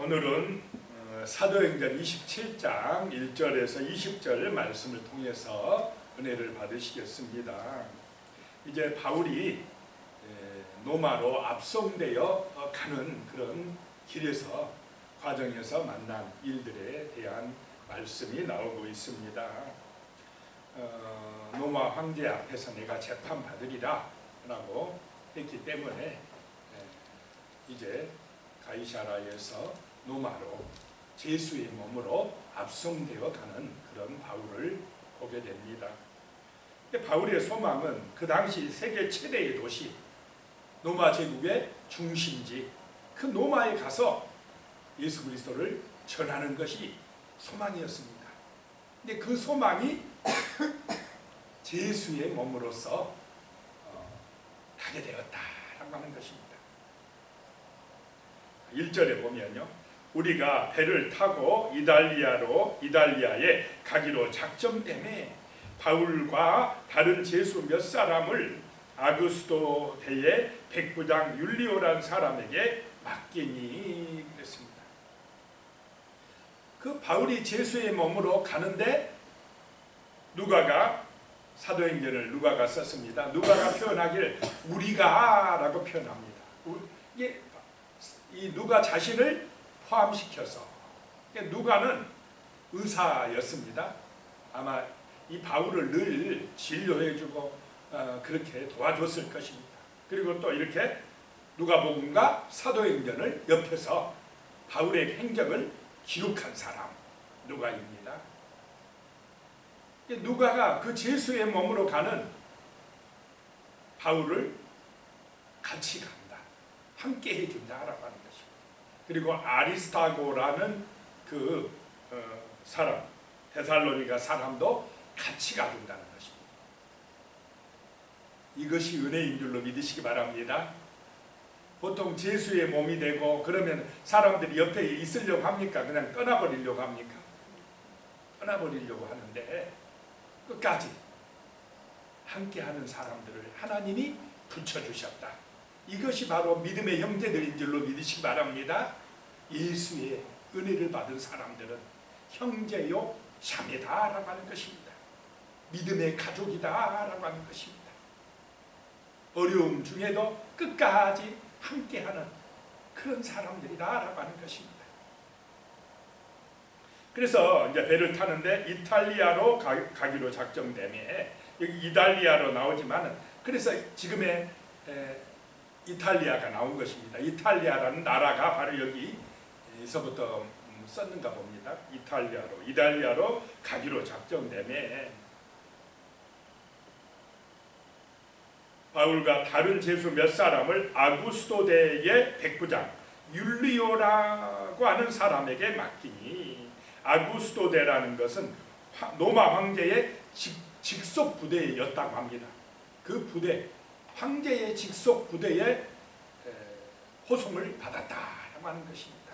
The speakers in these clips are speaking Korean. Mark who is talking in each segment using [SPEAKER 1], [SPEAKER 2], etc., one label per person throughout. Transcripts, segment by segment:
[SPEAKER 1] 오늘은 사도행전 27장 1절에서 20절 말씀을 통해서 은혜를 받으시겠습니다. 이제 바울이 로마로 압송되어 가는 그런 길에서 과정에서 만난 일들에 대한 말씀이 나오고 있습니다. 로마 황제 앞에서 내가 재판받으리라 라고 했기 때문에 이제 가이사라에서 로마로 제수의 몸으로 압송되어 가는 그런 바울을 보게 됩니다. 바울의 소망은 그 당시 세계 최대의 도시 로마 제국의 중심지 그 로마에 가서 예수 그리스도를 전하는 것이 소망이었습니다. 근데 그 소망이 제수의 몸으로서 하게 되었다라고 하는 것입니다. 1절에 보면요, 우리가 배를 타고 이달리아에 가기로 작정되매 바울과 다른 제수 몇 사람을 아구스도 대의 백부장 율리오라는 사람에게 맡기니 그랬습니다. 그 바울이 제수의 몸으로 가는데 누가가 사도행전을 누가가 썼습니다. 누가가 표현하기를 우리가 라고 표현합니다. 이게 이 누가 자신을 포함시켜서 누가는 의사였습니다. 아마 이 바울을 늘 진료해주고 그렇게 도와줬을 것입니다. 그리고 또 이렇게 누가복음과 사도행전을 옆에서 바울의 행적을 기록한 사람 누가입니다. 누가가 그 제수의 몸으로 가는 바울을 같이 간다, 함께 해준다라고 하는 것입니다. 그리고 아리스타고라는 그 사람, 데살로니가 사람도 같이 가준다는 것입니다. 이것이 은혜인 줄로 믿으시기 바랍니다. 보통 제수의 몸이 되고 그러면 사람들이 옆에 있으려고 합니까? 그냥 떠나버리려고 합니까? 떠나버리려고 하는데 끝까지 함께하는 사람들을 하나님이 붙여주셨다. 이것이 바로 믿음의 형제들인 줄로 믿으시기 바랍니다. 예수의 은혜를 받은 사람들은 형제요 자매다라고 하는 것입니다. 믿음의 가족이다라고 하는 것입니다. 어려움 중에도 끝까지 함께하는 그런 사람들이다라고 하는 것입니다. 그래서 이제 배를 타는데 이탈리아로 가기로 작정되매 여기 이달리아로 나오지만 그래서 지금의 이탈리아가 나온 것입니다. 이탈리아라는 나라가 바로 여기서부터 썼는가 봅니다. 이달리아로 가기로 작정되매 바울과 다른 제수 몇 사람을 아구스도대의 백부장 율리오라고 하는 사람에게 맡기니 아구스도대라는 것은 로마 황제의 직속 부대였다고 합니다. 그 부대, 황제의 직속 부대에 호송을 받았다라고 하는 것입니다.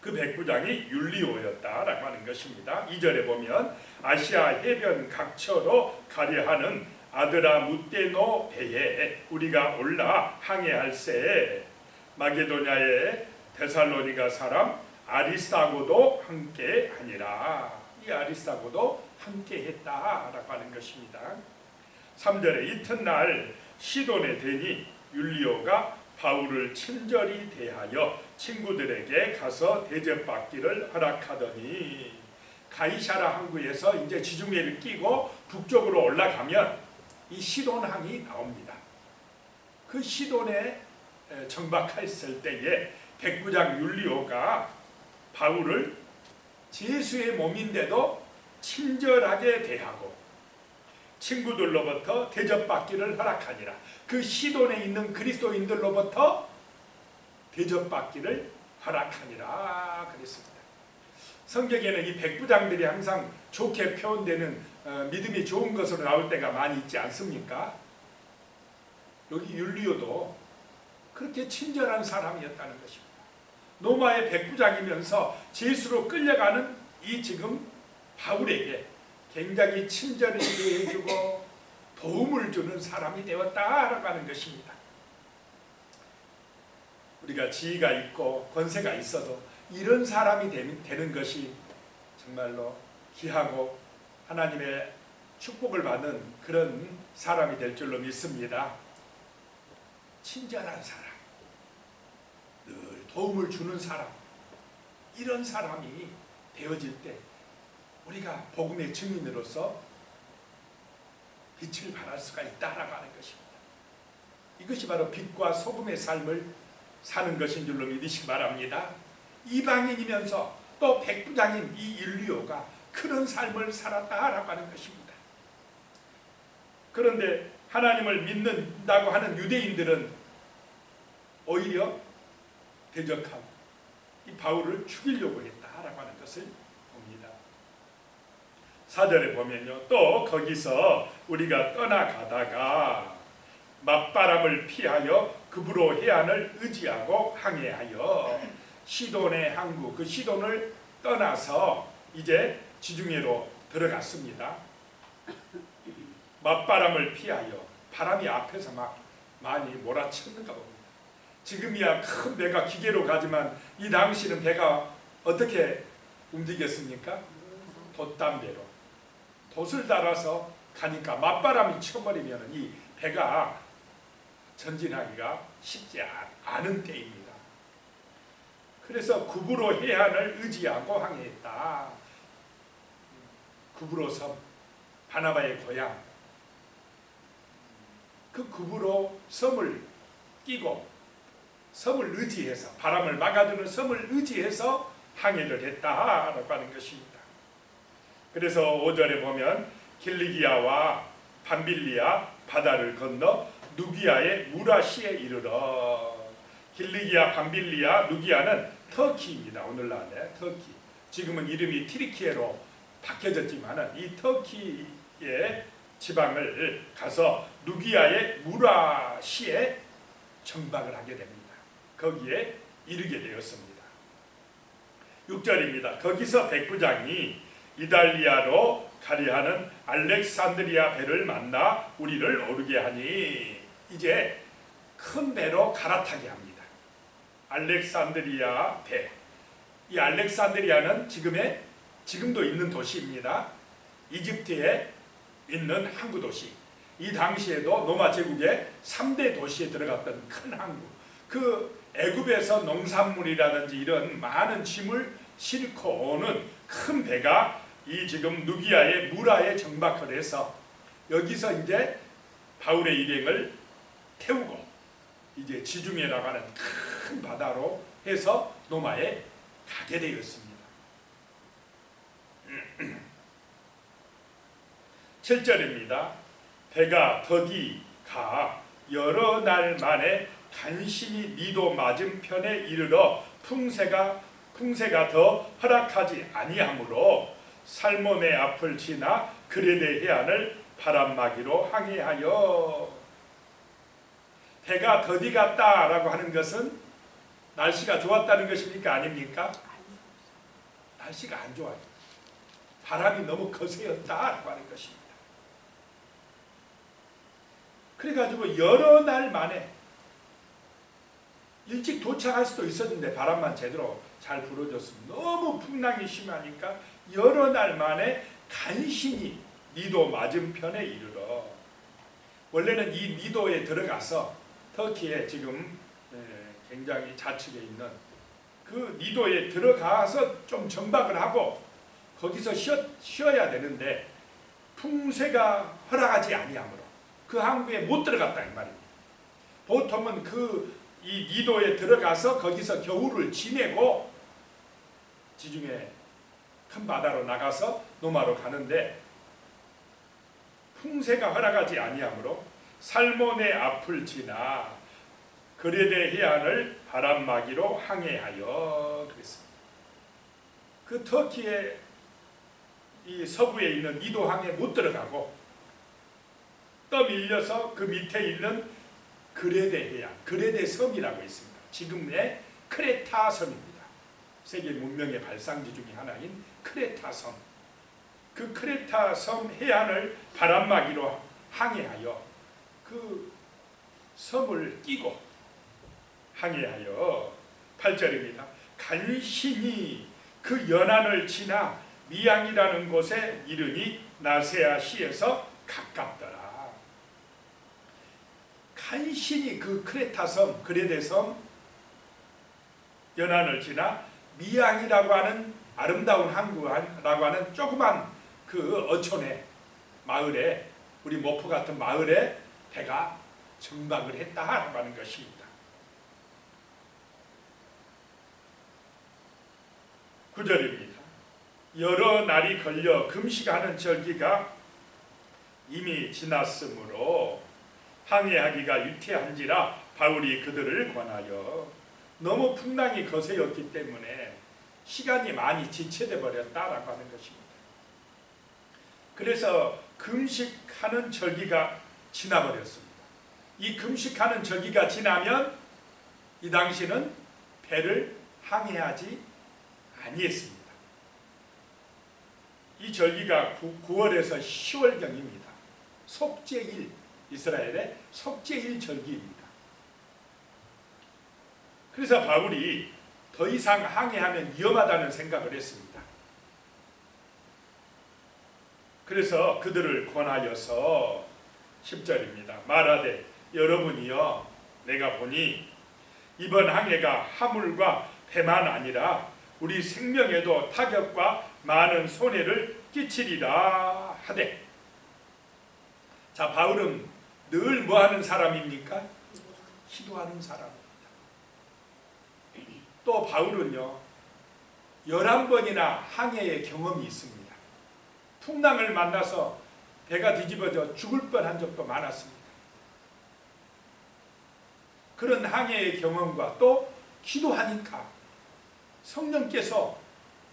[SPEAKER 1] 그 백부장이 율리오였다라고 하는 것입니다. 2절에 보면 아시아 해변 각처로 가려 하는 아드라무테노 배에 우리가 올라 항해할새 마게도냐의 데살로니가 사람 아리스타고도 함께 하니라. 이 아리스타고도 함께 했다라고 하는 것입니다. 3절에 이튿날 시돈에 되니 율리오가 바울을 친절히 대하여 친구들에게 가서 대접받기를 허락하더니 가이사라 항구에서 이제 지중해를 끼고 북쪽으로 올라가면 이 시돈항이 나옵니다. 그 시돈에 정박했을 때에 백부장 율리오가 바울을 제수의 몸인데도 친절하게 대하고 친구들로부터 대접받기를 허락하니라. 그 시돈에 있는 그리스도인들로부터 대접받기를 허락하니라 그랬습니다. 성경에는 이 백부장들이 항상 좋게 표현되는 믿음이 좋은 것으로 나올 때가 많이 있지 않습니까? 여기 율리오도 그렇게 친절한 사람이었다는 것입니다. 로마의 백부장이면서 제수로 끌려가는 이 지금 바울에게 굉장히 친절히 대해주고 도움을 주는 사람이 되었다라고 하는 것입니다. 우리가 지위가 있고 권세가 있어도 이런 사람이 되는 것이 정말로 귀하고 하나님의 축복을 받는 그런 사람이 될 줄로 믿습니다. 친절한 사람, 늘 도움을 주는 사람, 이런 사람이 되어질 때 우리가 복음의 증인으로서 빛을 발할 수가 있다라고 하는 것입니다. 이것이 바로 빛과 소금의 삶을 사는 것인 줄로 믿으시기 바랍니다. 이방인이면서 또 백부장인 이 율리오가 그런 삶을 살았다라고 하는 것입니다. 그런데 하나님을 믿는다고 하는 유대인들은 오히려 대적하고 이 바울을 죽이려고 했다라고 하는 것을 봅니다. 4절에 보면요, 또 거기서 우리가 떠나가다가 맞바람을 피하여 급으로 해안을 의지하고 항해하여 시돈의 항구, 그 시돈을 떠나서 이제 지중해로 들어갔습니다. 맞바람을 피하여, 바람이 앞에서 막 많이 몰아쳤는가 봅니다. 지금이야 큰 배가 기계로 가지만 이 당시는 배가 어떻게 움직였습니까? 돛담배로 돛을 달아서 가니까 맞바람이 쳐버리면 이 배가 전진하기가 쉽지 않은 때입니다. 그래서 구브로 해안을 의지하고 항해했다. 구브로 섬, 바나바의 고향, 그 구브로 섬을 끼고 섬을 의지해서, 바람을 막아주는 섬을 의지해서 항해를 했다라고 하는 것입니다. 그래서 5절에 보면 길리기아와 밤빌리아 바다를 건너 누기아의 무라시에 이르러. 길리기아, 밤빌리아, 누기아는 터키입니다. 오늘날의 터키. 지금은 이름이 티리키에로 바뀌어졌지만 이 터키의 지방을 가서 누기아의 무라시에 정박을 하게 됩니다. 거기에 이르게 되었습니다. 6절입니다. 거기서 백부장이 이달리아로 가리하는 알렉산드리아 배를 만나 우리를 오르게 하니, 이제 큰 배로 갈아타게 합니다. 알렉산드리아 배. 이 알렉산드리아는 지금도 있는 도시입니다. 이집트에 있는 항구 도시. 이 당시에도 로마 제국의 3대 도시에 들어갔던 큰 항구. 그 애굽에서 농산물이라든지 이런 많은 짐을 싣고 오는 큰 배가 이 지금 누기아의 무라에 정박을 해서 여기서 이제 바울의 일행을 태우고 이제 지중해라고 하는 큰 바다로 해서 로마에 가게 되었습니다. 7절입니다. 배가 더디 가 여러 날 만에 간신히 니도 맞은편에 이르러 풍세가 더 허락하지 아니하므로 살몬의 앞을 지나 그레데 해안을 바람막이로 항해하여. 배가 더디 갔다라고 하는 것은 날씨가 좋았다는 것입니까? 아닙니까? 날씨가 안 좋아요. 바람이 너무 거세였다라고 하는 것입니다. 그래가지고 여러 날 만에, 일찍 도착할 수도 있었는데 바람만 제대로 잘 불어줬으면, 너무 풍랑이 심하니까 여러 날 만에 간신히 니도 맞은편에 이르러. 원래는 이 니도에 들어가서 터키에 지금 굉장히 좌측에 있는 그 니도에 들어가서 좀 정박을 하고 거기서 쉬어야 되는데 풍세가 허락하지 아니하므로 그 항구에 못 들어갔다 이 말입니다. 보통은 이 니도에 들어가서 거기서 겨울을 지내고 지중해 큰 바다로 나가서 노마로 가는데 풍세가 허락하지 아니하므로 살몬의 앞을 지나 그레데 해안을 바람막이로 항해하여 그랬습니다. 그 터키의 이 서부에 있는 니도항에 못 들어가고 떠밀려서 그 밑에 있는 그레데 해안, 그레데 섬이라고 있습니다. 지금의 크레타 섬입니다. 세계 문명의 발상지 중에 하나인 크레타 섬. 그 크레타 섬 해안을 바람막이로 항해하여 그 섬을 끼고 항해하여 8절입니다. 간신히 그 연안을 지나 미양이라는 곳에 이르니 나세아 시에서 가깝더라. 간신히 그 크레타섬, 그레데섬 연안을 지나 미양이라고 하는 아름다운 항구라고 하는 조그만 그 어촌에 마을에, 우리 모포 같은 마을에 배가 정박을 했다라고 하는 것입니다. 9절입니다. 여러 날이 걸려 금식하는 절기가 이미 지났으므로 항해하기가 유태한지라 바울이 그들을 권하여, 너무 풍랑이 거세였기 때문에 시간이 많이 지체돼 버렸다라고 하는 것입니다. 그래서 금식하는 절기가 지나버렸습니다. 이 금식하는 절기가 지나면 이 당시는 배를 항해하지 아니했습니다. 이 절기가 9월에서 10월경입니다. 속죄일, 이스라엘의 속죄일 절기입니다. 그래서 바울이 더 이상 항해하면 위험하다는 생각을 했습니다. 그래서 그들을 권하여서 10절입니다. 말하되 여러분이여, 내가 보니 이번 항해가 화물과 배만 아니라 우리 생명에도 타격과 많은 손해를 끼치리라 하되. 자, 바울은 늘 뭐하는 사람입니까? 기도하는 사람입니다. 또 바울은요 11번이나 항해의 경험이 있습니다. 풍랑을 만나서 배가 뒤집어져 죽을 뻔한 적도 많았습니다. 그런 항해의 경험과 또 기도하니까 성령께서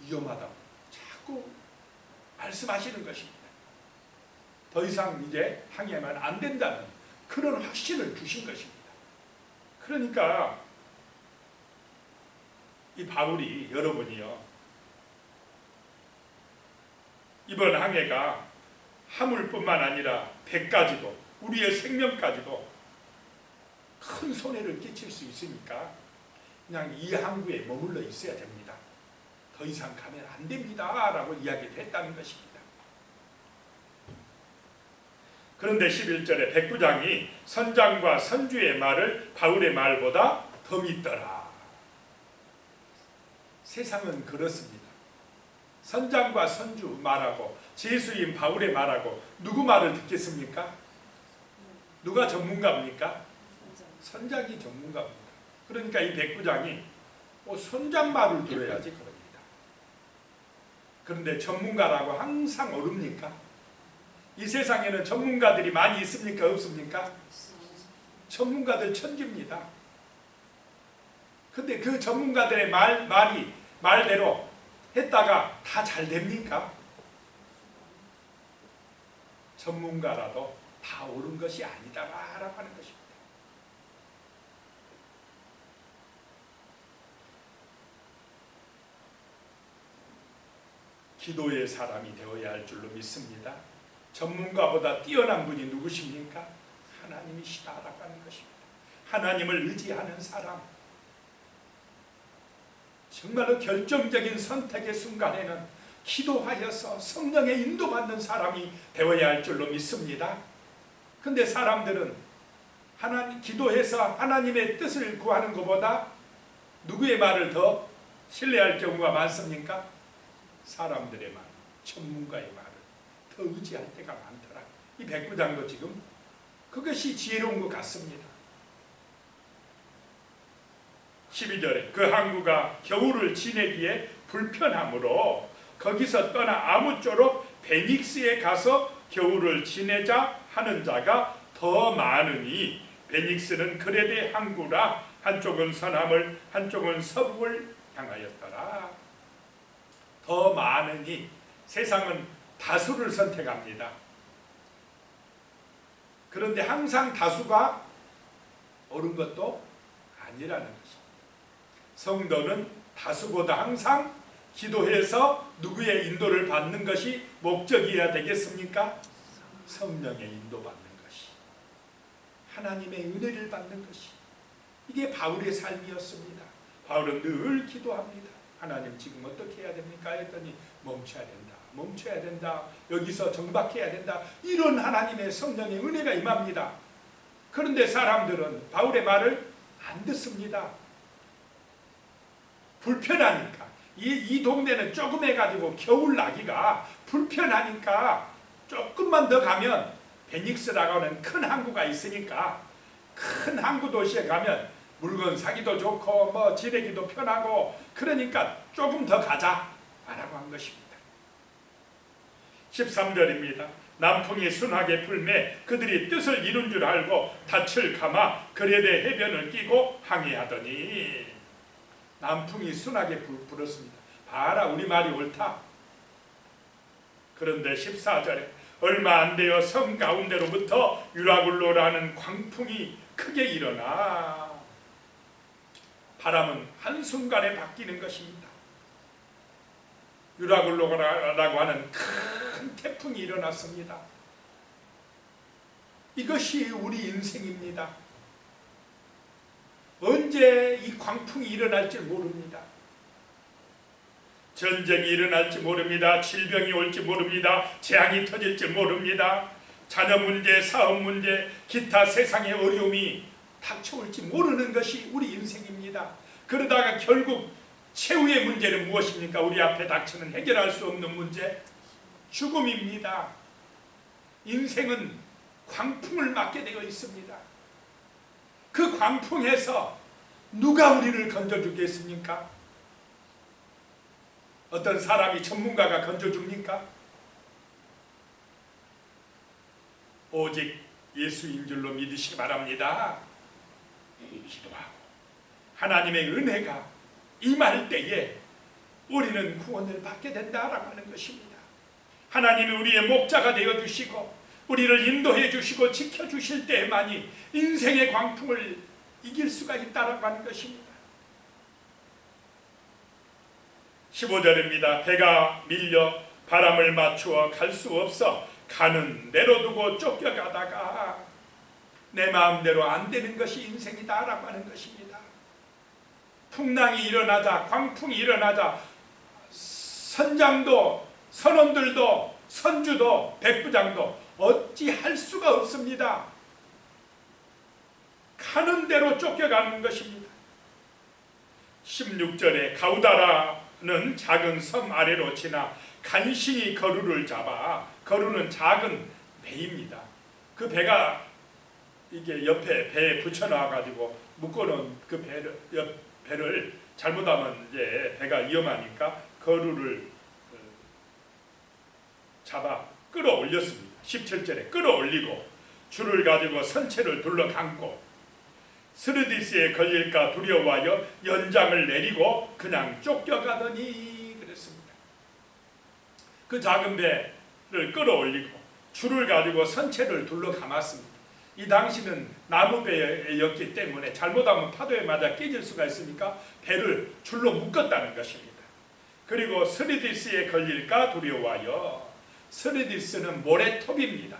[SPEAKER 1] 위험하다고 자꾸 말씀하시는 것입니다. 더 이상 이제 항해하면 안 된다는 그런 확신을 주신 것입니다. 그러니까 이 바울이, 여러분이요, 이번 항해가 화물뿐만 아니라 배까지도, 우리의 생명까지도 큰 손해를 끼칠 수 있으니까 그냥 이 항구에 머물러 있어야 됩니다. 더 이상 가면 안 됩니다 라고 이야기를 했다는 것입니다. 그런데 11절에 백부장이 선장과 선주의 말을 바울의 말보다 더 믿더라. 세상은 그렇습니다. 선장과 선주 말하고 제수인 바울의 말하고 누구 말을 듣겠습니까? 누가 전문가입니까? 선장이 전문가입니다. 그러니까 이 백부장이 선장 말을 들어야지 그럽니다. 그런데 전문가라고 항상 어렵니까? 이 세상에는 전문가들이 많이 있습니까? 없습니까? 전문가들 천지입니다. 근데 그 전문가들의 말대로 했다가 다 잘 됩니까? 전문가라도 다 옳은 것이 아니다라고 하는 것입니다. 기도의 사람이 되어야 할 줄로 믿습니다. 전문가보다 뛰어난 분이 누구십니까? 하나님이시다라고 하는 것입니다. 하나님을 의지하는 사람, 정말로 결정적인 선택의 순간에는 기도하여서 성령의 인도받는 사람이 되어야 할 줄로 믿습니다. 근데 사람들은 기도해서 하나님의 뜻을 구하는 것보다 누구의 말을 더 신뢰할 경우가 많습니까? 사람들의 말, 전문가의 말을 더 의지할 때가 많더라. 이 백부장도 지금 그것이 지혜로운 것 같습니다. 12절에 그 항구가 겨울을 지내기에 불편하므로 거기서 떠나 아무쪼록 베닉스에 가서 겨울을 지내자 하는 자가 더 많으니, 베닉스는 그레데 항구라 한쪽은 서남을 한쪽은 서북을 향하였더라. 더 많으니, 세상은 다수를 선택합니다. 그런데 항상 다수가 옳은 것도 아니라는 것입니다. 성도는 다수보다 항상 기도해서 누구의 인도를 받는 것이 목적이어야 되겠습니까? 성령의 인도받는 것이, 하나님의 은혜를 받는 것이, 이게 바울의 삶이었습니다. 바울은 늘 기도합니다. 하나님 지금 어떻게 해야 됩니까? 했더니 멈춰야 된다. 멈춰야 된다. 여기서 정박해야 된다. 이런 하나님의 성령의 은혜가 임합니다. 그런데 사람들은 바울의 말을 안 듣습니다. 불편하니까. 이 동네는 조금 해가지고 겨울 나기가 불편하니까 조금만 더 가면 베닉스라고 하는 큰 항구가 있으니까 큰 항구 도시에 가면 물건 사기도 좋고 뭐 지내기도 편하고 그러니까 조금 더 가자 라고 한 것입니다. 13절입니다. 남풍이 순하게 불매 그들이 뜻을 이룬 줄 알고 닻을 감아 그레데 해변을 끼고 항해하더니 남풍이 순하게 불었습니다. 봐라 우리 말이 옳다. 그런데 14절에 얼마 안 되어 섬 가운데로부터 유라굴로라는 광풍이 크게 일어나 바람은 한순간에 바뀌는 것입니다. 유라굴로라고 하는 큰 태풍이 일어났습니다. 이것이 우리 인생입니다. 언제 이 광풍이 일어날지 모릅니다. 전쟁이 일어날지 모릅니다. 질병이 올지 모릅니다. 재앙이 터질지 모릅니다. 자녀 문제, 사업 문제, 기타 세상의 어려움이 닥쳐올지 모르는 것이 우리 인생입니다. 그러다가 결국 최후의 문제는 무엇입니까? 우리 앞에 닥치는 해결할 수 없는 문제, 죽음입니다. 인생은 광풍을 맞게 되어 있습니다. 그 광풍에서 누가 우리를 건져주겠습니까? 어떤 사람이 전문가가 건져줍니까? 오직 예수인 줄로 믿으시기 바랍니다. 기도하고 하나님의 은혜가 임할 때에 우리는 구원을 받게 된다라고 하는 것입니다. 하나님이 우리의 목자가 되어주시고 우리를 인도해 주시고 지켜주실 때에만이 인생의 광풍을 이길 수가 있다라고 하는 것입니다. 15절입니다. 배가 밀려 바람을 맞추어 갈 수 없어 가는 대로 두고 쫓겨가다가 내 마음대로 안 되는 것이 인생이다라고 하는 것입니다. 풍랑이 일어나자 광풍이 일어나자 선장도 선원들도 선주도 백부장도 어찌할 수가 없습니다. 가는 대로 쫓겨가는 것입니다. 16절에 가우다라는 작은 섬 아래로 지나 간신히 거루를 잡아, 거루는 작은 배입니다. 그 배가 이게 옆에 배에 붙여놔 가지고 묶어놓은 그 배를 잘못하면 이제 배가 위험하니까 거루를 잡아 끌어올렸습니다. 17절에 끌어올리고 줄을 가지고 선체를 둘러 감고 스르디스에 걸릴까 두려워하여 연장을 내리고 그냥 쫓겨가더니 그랬습니다. 그 작은 배를 끌어올리고 줄을 가지고 선체를 둘러 감았습니다. 이 당시는 나무배였기 때문에 잘못하면 파도에 맞아 깨질 수가 있으니까 배를 줄로 묶었다는 것입니다. 그리고 스르디스에 걸릴까 두려워하여, 스르디스는 모래톱입니다.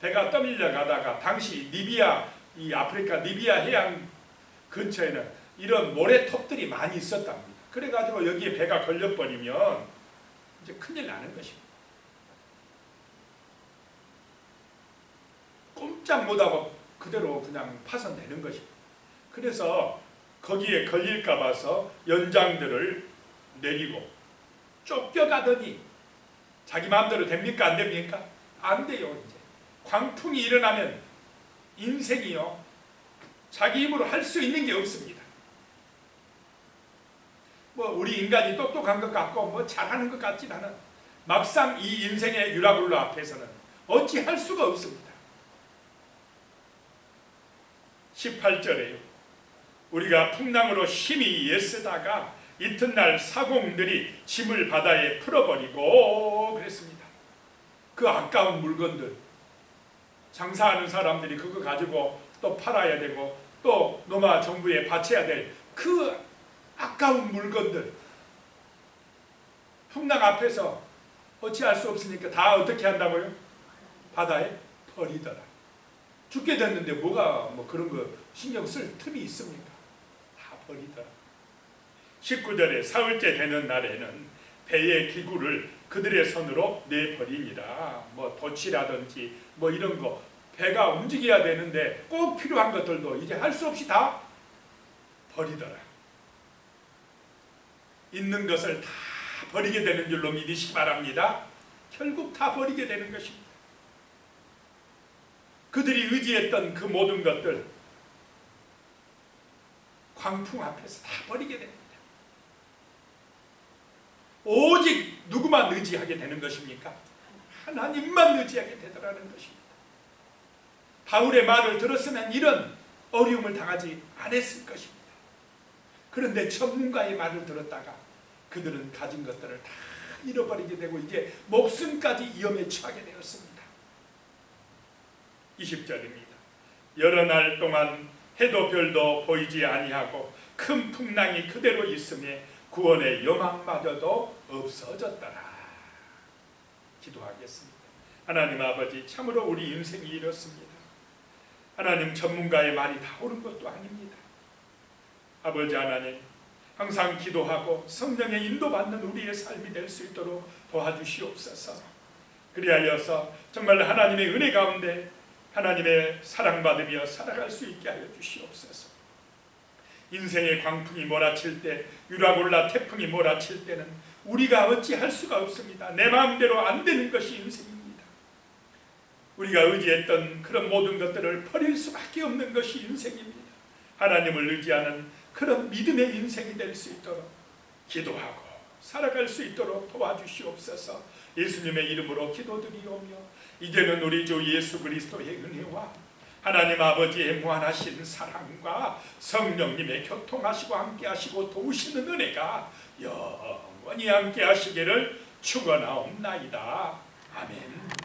[SPEAKER 1] 배가 떠밀려 가다가 당시 리비아, 이 아프리카 리비아 해안 근처에는 이런 모래톱들이 많이 있었답니다. 그래가지고 여기에 배가 걸려버리면 이제 큰일 나는 것입니다. 꼼짝 못하고 그대로 그냥 파손되는 것입니다. 그래서 거기에 걸릴까 봐서 연장들을 내리고 쫓겨가더니, 자기 마음대로 됩니까? 안 됩니까? 안 돼요. 이제 광풍이 일어나면 인생이요, 자기 힘으로 할 수 있는 게 없습니다. 뭐 우리 인간이 똑똑한 것 같고 뭐 잘하는 것 같진 않아. 막상 이 인생의 유라굴로 앞에서는 어찌 할 수가 없습니다. 18절에요. 우리가 풍랑으로 심히 애쓰다가 이튿날 사공들이 짐을 바다에 풀어버리고 그랬습니다. 그 아까운 물건들, 장사하는 사람들이 그거 가지고 또 팔아야 되고 또 로마 정부에 바쳐야 될 그 아까운 물건들, 풍랑 앞에서 어찌할 수 없으니까 다 어떻게 한다고요? 바다에 버리더라. 죽게 됐는데 뭐가 뭐 그런 거 신경 쓸 틈이 있습니까? 다 버리더라. 19절에 사흘째 되는 날에는 배의 기구를 그들의 손으로 내버리니라. 뭐 돛이라든지 뭐 이런 거 배가 움직여야 되는데 꼭 필요한 것들도 이제 할 수 없이 다 버리더라. 있는 것을 다 버리게 되는 줄로 믿으시기 바랍니다. 결국 다 버리게 되는 것입니다. 그들이 의지했던 그 모든 것들 광풍 앞에서 다 버리게 됩니다. 오직 누구만 의지하게 되는 것입니까? 하나님만 의지하게 되더라는 것입니다. 바울의 말을 들었으면 이런 어려움을 당하지 않았을 것입니다. 그런데 전문가의 말을 들었다가 그들은 가진 것들을 다 잃어버리게 되고 이제 목숨까지 위험에 처하게 되었습니다. 20절입니다. 여러 날 동안 해도 별도 보이지 아니하고 큰 풍랑이 그대로 있음에 구원의 영광마저도 없어졌더라. 기도하겠습니다. 하나님 아버지, 참으로 우리 인생이 이렇습니다. 하나님, 전문가의 말이 다 옳은 것도 아닙니다. 아버지 하나님, 항상 기도하고 성령의 인도받는 우리의 삶이 될 수 있도록 도와주시옵소서. 그리하여서 정말 하나님의 은혜 가운데 하나님의 사랑받으며 살아갈 수 있게 하여 주시옵소서. 인생의 광풍이 몰아칠 때, 유라굴라 태풍이 몰아칠 때는 우리가 어찌할 수가 없습니다. 내 마음대로 안 되는 것이 인생입니다. 우리가 의지했던 그런 모든 것들을 버릴 수밖에 없는 것이 인생입니다. 하나님을 의지하는 그런 믿음의 인생이 될 수 있도록 기도하고 살아갈 수 있도록 도와주시옵소서. 예수님의 이름으로 기도드리오며 이제는 우리 주 예수 그리스도의 은혜와 하나님 아버지의 무한하신 사랑과 성령님의 교통하시고 함께하시고 도우시는 은혜가 영원히 함께하시기를 축원하옵나이다. 아멘.